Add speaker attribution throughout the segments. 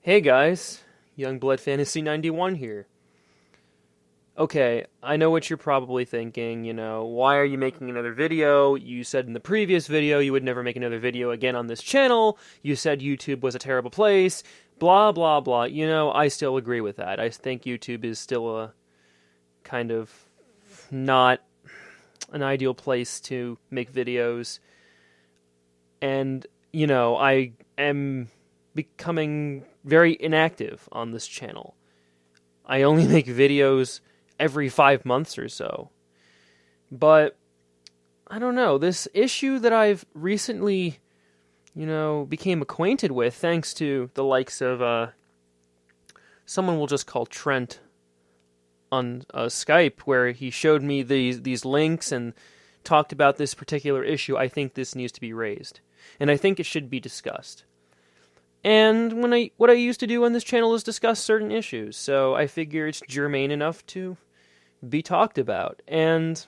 Speaker 1: Hey guys, Youngblood Fantasy 91 here. Okay, I know what you're probably thinking, why are you making another video? You said in the previous video you would never make another video again on this channel. You said YouTube was a terrible place, blah blah blah. I still agree with that. I think YouTube is still a kind of not an ideal place to make videos. And, I am becoming very inactive on this channel. I only make videos every 5 months or so. But, I don't know, this issue that I've recently, became acquainted with thanks to the likes of, someone we'll just call Trent on Skype, where he showed me these links and talked about this particular issue. I think this needs to be raised. And I think it should be discussed. And what I used to do on this channel is discuss certain issues, so I figure it's germane enough to be talked about. And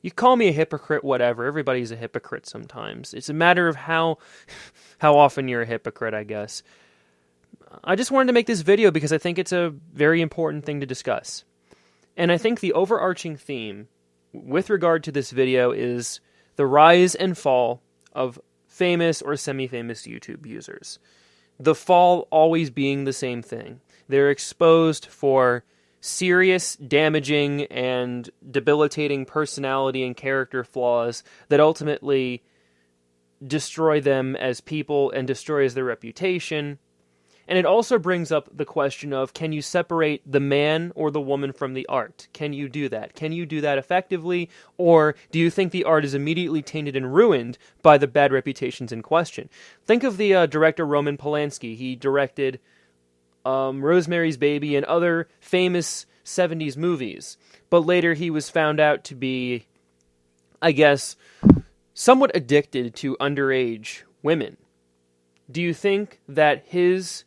Speaker 1: you call me a hypocrite, whatever. Everybody's a hypocrite sometimes. It's a matter of how often you're a hypocrite, I guess. I just wanted to make this video because I think it's a very important thing to discuss. And I think the overarching theme with regard to this video is the rise and fall of famous or semi-famous YouTube users. The fall always being the same thing. They're exposed for serious, damaging, and debilitating personality and character flaws that ultimately destroy them as people and destroys their reputation. And it also brings up the question of, can you separate the man or the woman from the art? Can you do that? Can you do that effectively? Or do you think the art is immediately tainted and ruined by the bad reputations in question? Think of the director Roman Polanski. He directed Rosemary's Baby and other famous 70s movies. But later he was found out to be, I guess, somewhat addicted to underage women. Do you think that his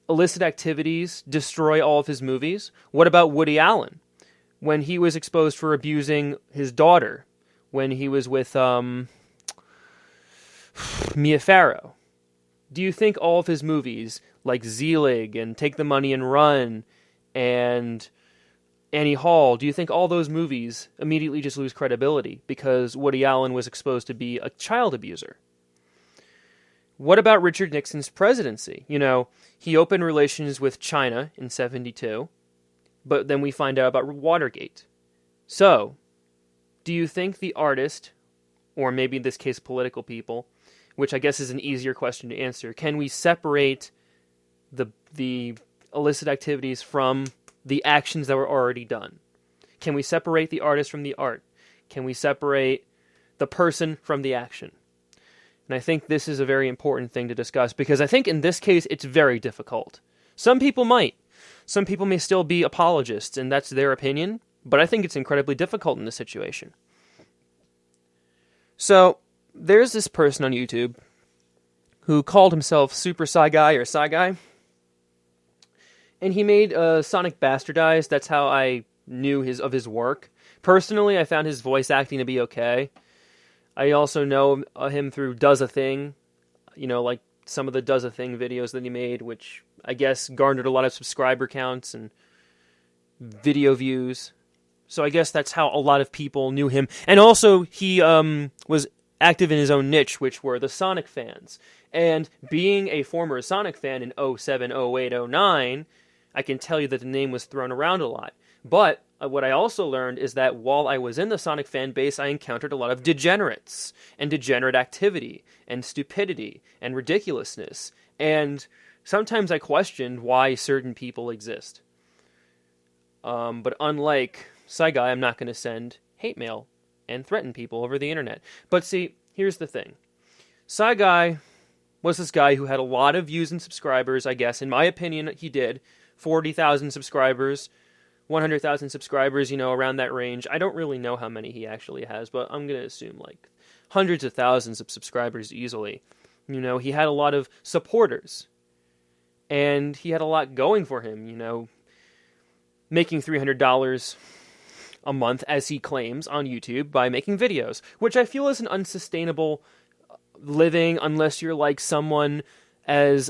Speaker 1: illicit activities destroy all of his movies? What about Woody Allen? When he was exposed for abusing his daughter, when he was with Mia Farrow, do you think all of his movies, like Zelig and Take the Money and Run and Annie Hall, do you think all those movies immediately just lose credibility because Woody Allen was exposed to be a child abuser? What about Richard Nixon's presidency? He opened relations with China in 1972, but then we find out about Watergate. So, do you think the artist, or maybe in this case political people, which I guess is an easier question to answer, can we separate the illicit activities from the actions that were already done? Can we separate the artist from the art? Can we separate the person from the action? And I think this is a very important thing to discuss, because I think in this case it's very difficult. Some people might. Some people may still be apologists, and that's their opinion, but I think it's incredibly difficult in this situation. So, there's this person on YouTube who called himself Superpsyguy or Psyguy, and he made Sonic Bastardized. That's how I knew of his work. Personally, I found his voice acting to be okay. I also know him through Does a Thing, like some of the Does a Thing videos that he made, which I guess garnered a lot of subscriber counts and video views. So I guess that's how a lot of people knew him. And also, he was active in his own niche, which were the Sonic fans. And being a former Sonic fan in 07, 08, 09, I can tell you that the name was thrown around a lot. But what I also learned is that while I was in the Sonic fan base, I encountered a lot of degenerates and degenerate activity and stupidity and ridiculousness. And sometimes I questioned why certain people exist. But unlike Psyguy, I'm not going to send hate mail and threaten people over the internet. But see, here's the thing. Psyguy was this guy who had a lot of views and subscribers, I guess. In my opinion, he did. 40,000 subscribers. 100,000 subscribers, around that range. I don't really know how many he actually has, but I'm going to assume like hundreds of thousands of subscribers easily. He had a lot of supporters. And he had a lot going for him, making $300 a month, as he claims, on YouTube by making videos, which I feel is an unsustainable living unless you're like someone as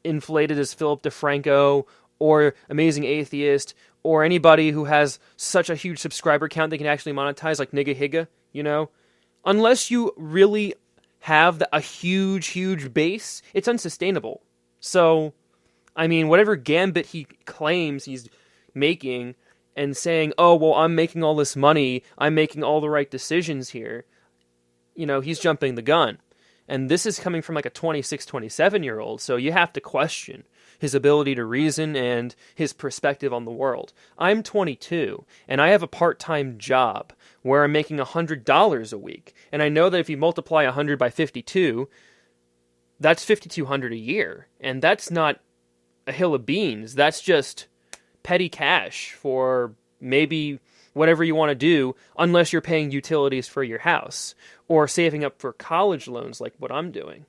Speaker 1: inflated as Philip DeFranco or Amazing Atheist or anybody who has such a huge subscriber count they can actually monetize, like Nigga Higga, you know? Unless you really have a huge base, it's unsustainable. So, I mean, whatever gambit he claims he's making and saying, oh, well, I'm making all this money, I'm making all the right decisions here, you know, he's jumping the gun. And this is coming from like a 26, 27-year-old, so you have to question his ability to reason and his perspective on the world. I'm 22, and I have a part-time job where I'm making $100 a week. And I know that if you multiply 100 by 52, that's $5,200 a year. And that's not a hill of beans. That's just petty cash for maybe whatever you want to do, unless you're paying utilities for your house or saving up for college loans like what I'm doing.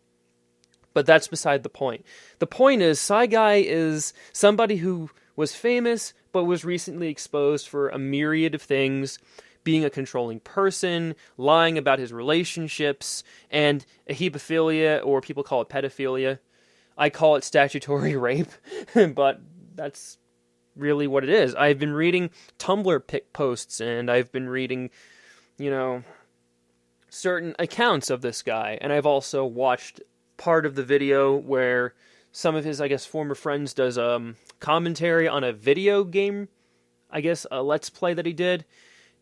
Speaker 1: But that's beside the point. The point is, Psyguy is somebody who was famous but was recently exposed for a myriad of things, being a controlling person, lying about his relationships, and a hebephilia, or people call it pedophilia. I call it statutory rape, but that's really what it is. I've been reading Tumblr posts, and I've been reading, certain accounts of this guy, and I've also watched part of the video where some of his, former friends does commentary on a video game, a Let's Play that he did.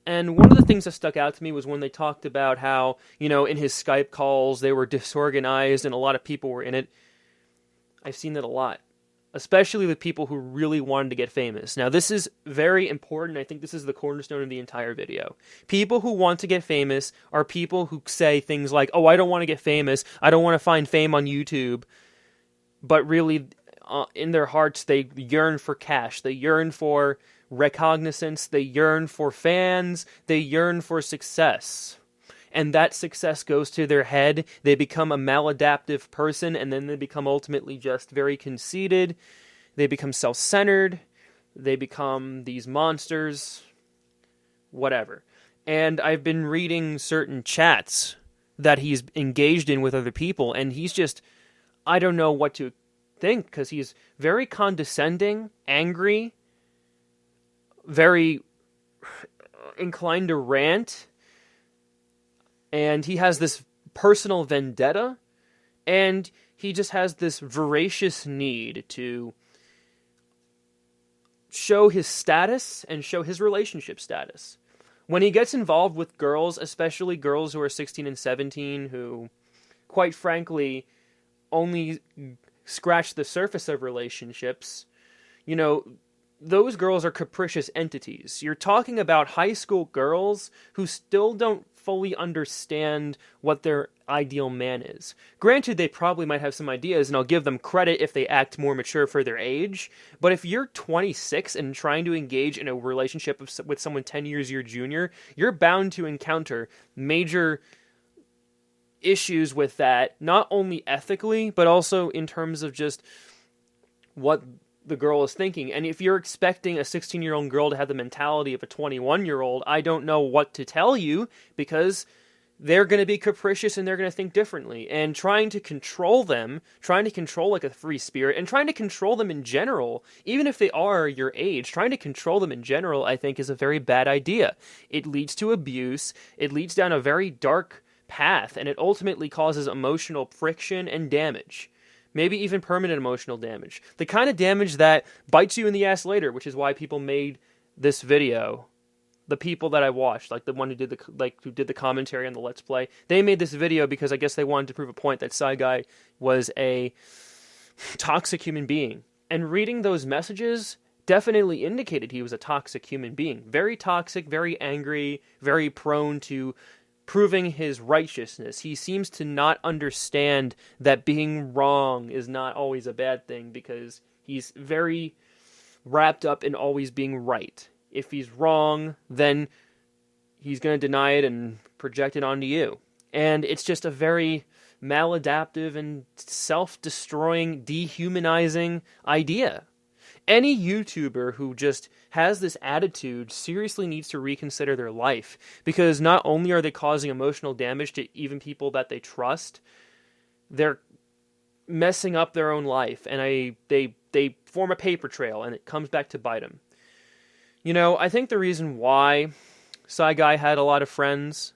Speaker 1: And one of the things that stuck out to me was when they talked about how, in his Skype calls, they were disorganized and a lot of people were in it. I've seen that a lot, especially with people who really wanted to get famous. Now, this is very important. I think this is the cornerstone of the entire video. People who want to get famous are people who say things like, oh, I don't want to get famous. I don't want to find fame on YouTube. But really, in their hearts, they yearn for cash. They yearn for recognizance. They yearn for fans. They yearn for success. And that success goes to their head. They become a maladaptive person, and then they become ultimately just very conceited. They become self-centered. They become these monsters. Whatever. And I've been reading certain chats that he's engaged in with other people, and he's just, I don't know what to think, because he's very condescending, angry, very inclined to rant, and he has this personal vendetta, and he just has this voracious need to show his status and show his relationship status. When he gets involved with girls, especially girls who are 16 and 17, who, quite frankly, only scratch the surface of relationships, those girls are capricious entities. You're talking about high school girls who still don't fully understand what their ideal man is. Granted, they probably might have some ideas, and I'll give them credit if they act more mature for their age, but if you're 26 and trying to engage in a relationship with someone 10 years your junior, you're bound to encounter major issues with that, not only ethically, but also in terms of just what the girl is thinking. And if you're expecting a 16-year-old girl to have the mentality of a 21-year-old, I don't know what to tell you, because they're going to be capricious and they're going to think differently. And trying to control them, trying to control like a free spirit, and trying to control them in general, even if they are your age, trying to control them in general, I think is a very bad idea. It leads to abuse, it leads down a very dark path, and it ultimately causes emotional friction and damage. Maybe even permanent emotional damage. The kind of damage that bites you in the ass later, which is why people made this video. The people that I watched, like the one who did the commentary on the Let's Play, they made this video because I guess they wanted to prove a point that Psyguy was a toxic human being. And reading those messages definitely indicated he was a toxic human being. Very toxic, very angry, very prone to proving his righteousness. He seems to not understand that being wrong is not always a bad thing, because he's very wrapped up in always being right. If he's wrong, then he's going to deny it and project it onto you. And it's just a very maladaptive and self-destroying, dehumanizing idea. Any YouTuber who just has this attitude seriously needs to reconsider their life, because not only are they causing emotional damage to even people that they trust, they're messing up their own life, and they form a paper trail, and it comes back to bite them. You know, I think the reason why Psyguy had a lot of friends,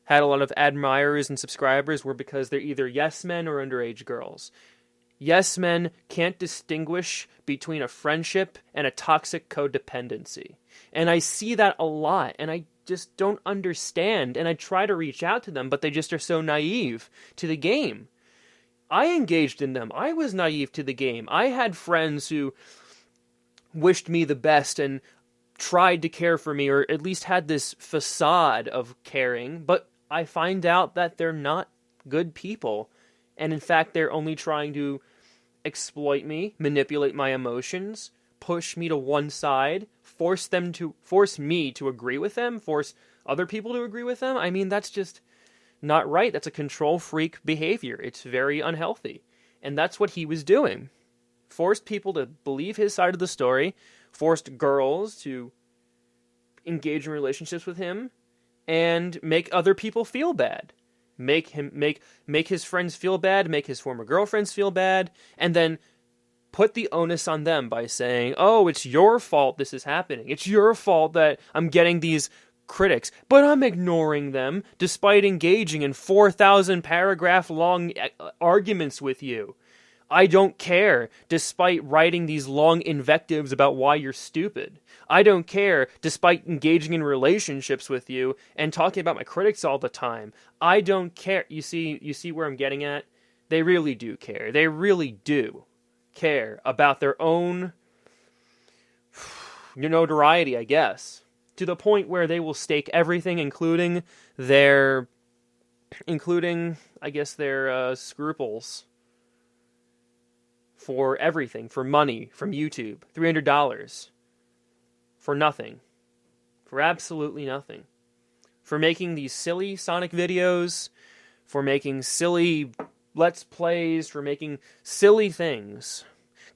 Speaker 1: had a lot of admirers and subscribers, were because they're either yes men or underage girls. Yes men can't distinguish between a friendship and a toxic codependency. And I see that a lot, and I just don't understand, and I try to reach out to them, but they just are so naive to the game. I engaged in them. I was naive to the game. I had friends who wished me the best and tried to care for me, or at least had this facade of caring, but I find out that they're not good people. And in fact, they're only trying to exploit me, manipulate my emotions, push me to one side, force me to agree with them, force other people to agree with them. I mean, that's just not right. That's a control freak behavior. It's very unhealthy. And that's what he was doing. Forced people to believe his side of the story, forced girls to engage in relationships with him, and make other people feel bad. Make his friends feel bad, make his former girlfriends feel bad, and then put the onus on them by saying, oh, it's your fault this is happening. It's your fault that I'm getting these critics, but I'm ignoring them despite engaging in 4,000 paragraph long arguments with you. I don't care, despite writing these long invectives about why you're stupid. I don't care, despite engaging in relationships with you and talking about my critics all the time. I don't care. You see where I'm getting at? They really do care. They really do care about their own notoriety, I guess. To the point where they will stake everything, including their scruples, for everything, for money, from YouTube, $300, for nothing, for absolutely nothing, for making these silly Sonic videos, for making silly Let's Plays, for making silly things,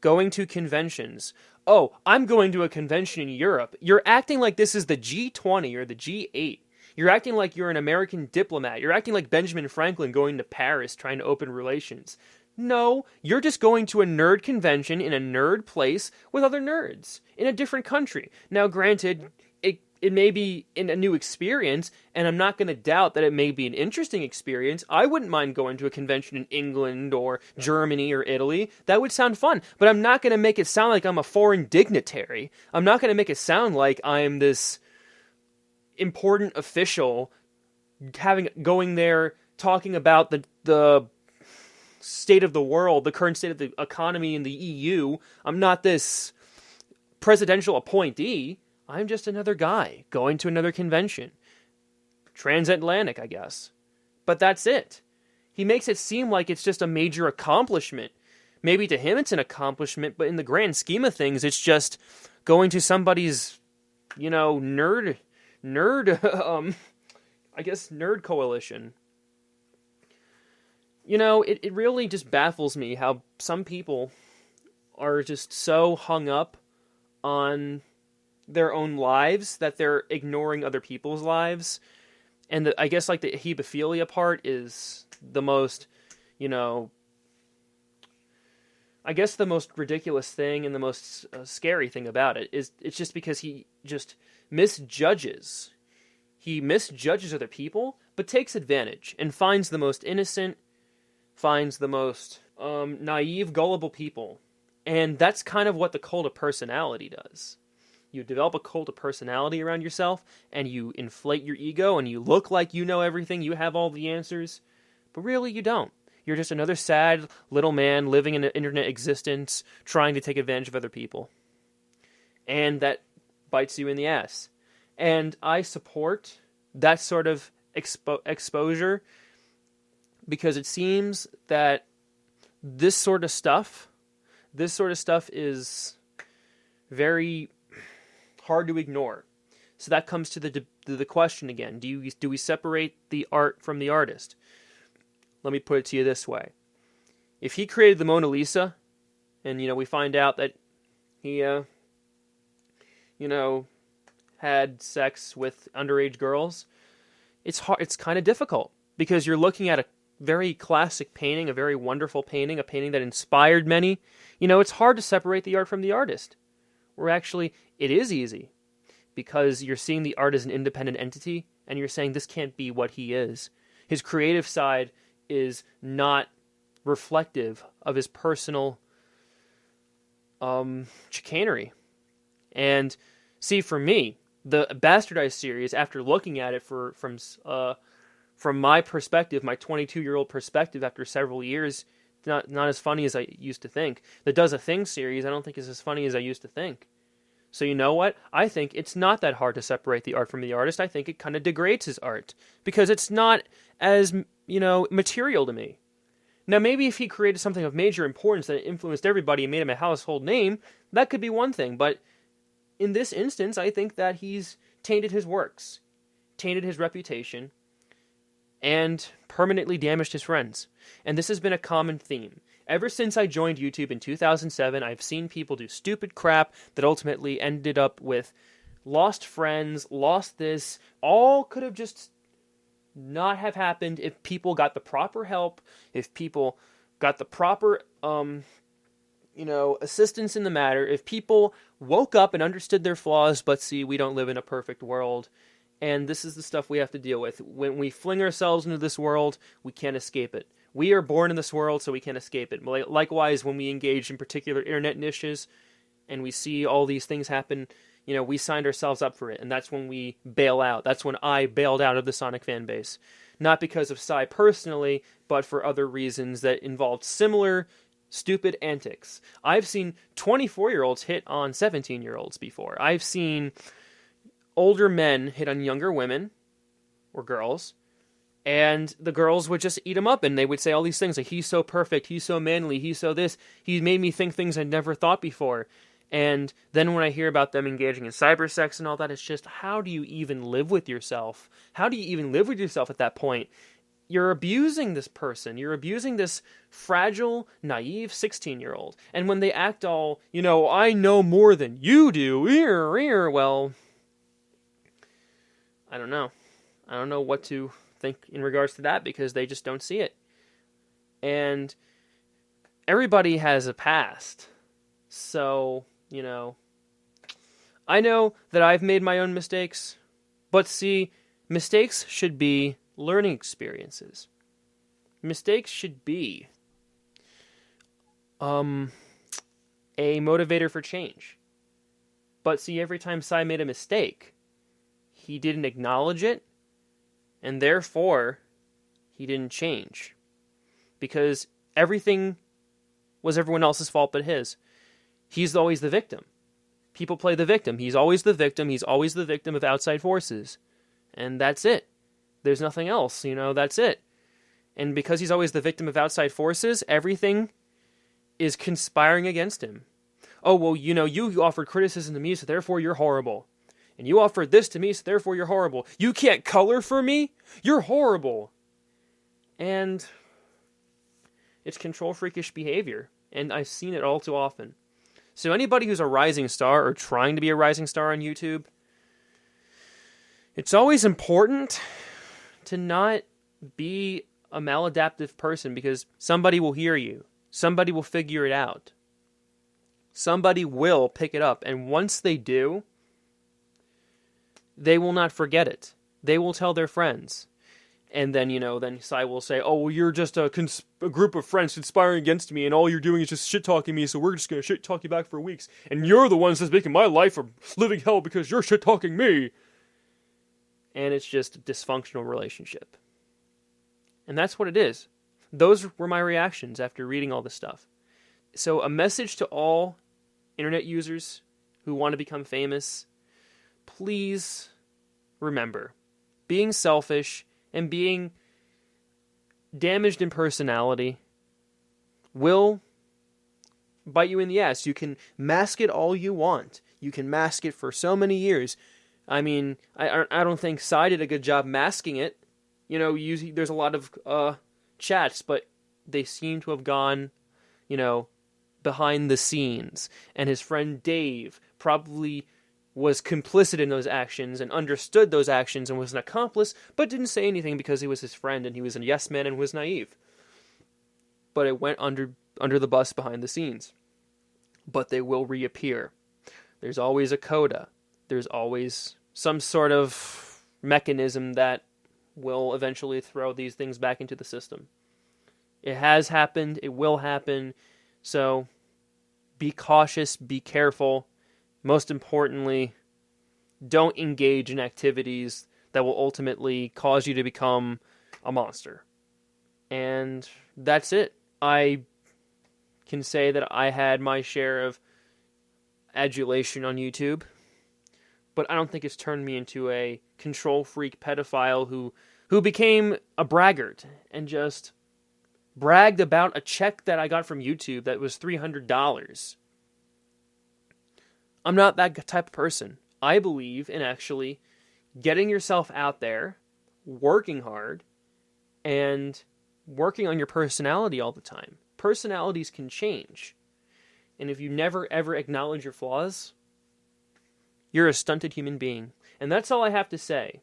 Speaker 1: going to conventions. Oh, I'm going to a convention in Europe. You're acting like this is the G20 or the G8. You're acting like you're an American diplomat. You're acting like Benjamin Franklin going to Paris trying to open relations. No, you're just going to a nerd convention in a nerd place with other nerds in a different country. Now, granted, it may be in a new experience, and I'm not going to doubt that it may be an interesting experience. I wouldn't mind going to a convention in England or Germany or Italy. That would sound fun, but I'm not going to make it sound like I'm a foreign dignitary. I'm not going to make it sound like I'm this important official going there talking about the state of the world, the current state of the economy in the EU. I'm not this presidential appointee. I'm just another guy going to another convention. Transatlantic, I guess. But that's it. He makes it seem like it's just a major accomplishment. Maybe to him it's an accomplishment, but in the grand scheme of things, it's just going to somebody's, nerd coalition. It really just baffles me how some people are just so hung up on their own lives that they're ignoring other people's lives. And I guess the hebephilia part is the most, I guess the most ridiculous thing and the most scary thing about it is it's just because he just misjudges. He misjudges other people, but takes advantage and finds the most innocent, finds the most naive, gullible people. And that's kind of what the cult of personality does. You develop a cult of personality around yourself, and you inflate your ego, and you look like you know everything, you have all the answers, but really you don't. You're just another sad little man living in an internet existence, trying to take advantage of other people. And that bites you in the ass. And I support that sort of exposure, because it seems that this sort of stuff is very hard to ignore. So that comes to the question again. Do we separate the art from the artist? Let me put it to you this way. If he created the Mona Lisa, and we find out that he had sex with underage girls, it's hard, it's kind of difficult, because you're looking at very classic painting, a very wonderful painting, a painting that inspired many, it's hard to separate the art from the artist. Or actually, it is easy, because you're seeing the art as an independent entity, and you're saying this can't be what he is. His creative side is not reflective of his personal chicanery. And see, for me, the Bastardized series, after looking at it from my perspective, my 22-year-old perspective, after several years, not as funny as I used to think. The Does a Thing series, I don't think is as funny as I used to think. So you know what? I think it's not that hard to separate the art from the artist. I think it kind of degrades his art, because it's not as, material to me. Now, maybe if he created something of major importance that influenced everybody and made him a household name, that could be one thing. But in this instance, I think that he's tainted his works, tainted his reputation, and permanently damaged his friends. And this has been a common theme. Ever since I joined YouTube in 2007, I've seen people do stupid crap that ultimately ended up with lost friends, lost this. All could have just not have happened if people got the proper help, if people got the proper, assistance in the matter, if people woke up and understood their flaws. But see, we don't live in a perfect world, and this is the stuff we have to deal with. When we fling ourselves into this world, we can't escape it. We are born in this world, so we can't escape it. Likewise, when we engage in particular internet niches, and we see all these things happen, we signed ourselves up for it, and that's when we bail out. That's when I bailed out of the Sonic fan base. Not because of Psy personally, but for other reasons that involved similar stupid antics. I've seen 24-year-olds hit on 17-year-olds before. I've seen older men hit on younger women, or girls, and the girls would just eat him up, and they would say all these things like, he's so perfect, he's so manly, he's so this, he made me think things I'd never thought before. And then when I hear about them engaging in cybersex and all that, it's just, how do you even live with yourself? How do you even live with yourself at that point? You're abusing this person. You're abusing this fragile, naive 16-year-old. And when they act all, I know more than you do, well, I don't know. I don't know what to think in regards to that, because they just don't see it. And everybody has a past. So, I know that I've made my own mistakes, but see, mistakes should be learning experiences. Mistakes should be a motivator for change. But see, every time Psy made a mistake, he didn't acknowledge it, and therefore, he didn't change. Because everything was everyone else's fault but his. He's always the victim. People play the victim. He's always the victim. He's always the victim of outside forces. And that's it. There's nothing else, that's it. And because he's always the victim of outside forces, everything is conspiring against him. Oh, well, you offered criticism to me, so therefore you're horrible. And you offered this to me, so therefore you're horrible. You can't color for me? You're horrible. And it's control freakish behavior. And I've seen it all too often. So anybody who's a rising star or trying to be a rising star on YouTube, it's always important to not be a maladaptive person, because somebody will hear you. Somebody will figure it out. Somebody will pick it up. And once they do, they will not forget it. They will tell their friends. And then, then Psy will say, oh, well, you're just a group of friends conspiring against me, and all you're doing is just shit-talking me, so we're just going to shit-talk you back for weeks. And you're the ones that's making my life a living hell because you're shit-talking me. And it's just a dysfunctional relationship. And that's what it is. Those were my reactions after reading all this stuff. So a message to all internet users who want to become famous: please remember, being selfish and being damaged in personality will bite you in the ass. You can mask it all you want. You can mask it for so many years. I mean, I don't think Psy did a good job masking it. There's a lot of chats, but they seem to have gone, behind the scenes. And his friend Dave probably was complicit in those actions and understood those actions and was an accomplice, but didn't say anything because he was his friend and he was a yes man and was naive. But it went under the bus behind the scenes. But they will reappear. There's always a coda. There's always some sort of mechanism that will eventually throw these things back into the system. It has happened. It will happen. So be cautious. Be careful. Most importantly, don't engage in activities that will ultimately cause you to become a monster. And that's it. I can say that I had my share of adulation on YouTube, but I don't think it's turned me into a control freak pedophile who became a braggart and just bragged about a check that I got from YouTube that was $300. I'm not that type of person. I believe in actually getting yourself out there, working hard, and working on your personality all the time. Personalities can change. And if you never ever acknowledge your flaws, you're a stunted human being. And that's all I have to say.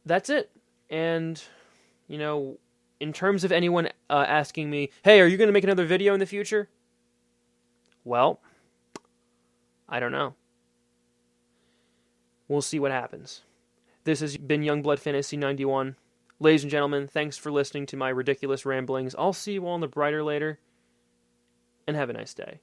Speaker 1: That's it. And, you know, in terms of anyone asking me, hey, are you going to make another video in the future? Well, I don't know. We'll see what happens. This has been Youngblood Fantasy 91. Ladies and gentlemen, thanks for listening to my ridiculous ramblings. I'll see you all in the brighter later, and have a nice day.